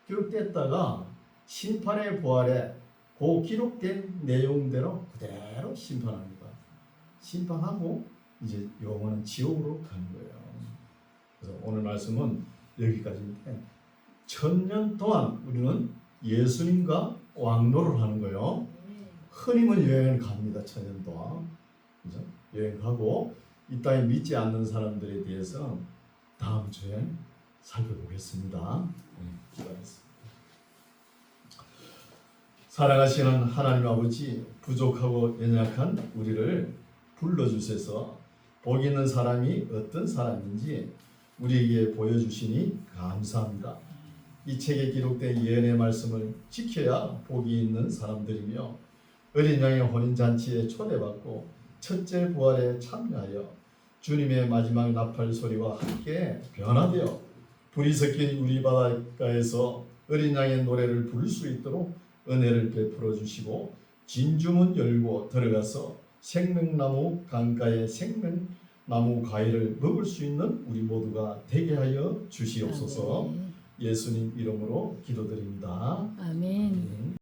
기록됐다가 심판의 부활에 그 기록된 내용대로 그대로 심판합니다. 심판하고 이제 영원한 지옥으로 가는 거예요. 그래서 오늘 말씀은 여기까지인데, 1000년 동안 우리는 예수님과 왕노를 하는 거예요. 흔히는 여행을 갑니다. 1000년 동안. 그죠? 여행 가고 이 땅에 믿지 않는 사람들에 대해서 다음 주에 살펴보겠습니다. 기도하겠습니다. 사랑하시는 하나님 아버지, 부족하고 연약한 우리를 불러주셔서 복 있는 사람이 어떤 사람인지 우리에게 보여주시니 감사합니다. 이 책에 기록된 예언의 말씀을 지켜야 복이 있는 사람들이며 어린 양의 혼인잔치에 초대받고 첫째 부활에 참여하여 주님의 마지막 나팔 소리와 함께 변화되어 불이 섞인 우리 바닷가에서 어린 양의 노래를 부를 수 있도록 은혜를 베풀어 주시고 진주문 열고 들어가서 생명나무 강가의 생명나무 과일을 먹을 수 있는 우리 모두가 되게 하여 주시옵소서. 예수님 이름으로 기도드립니다. 아멘.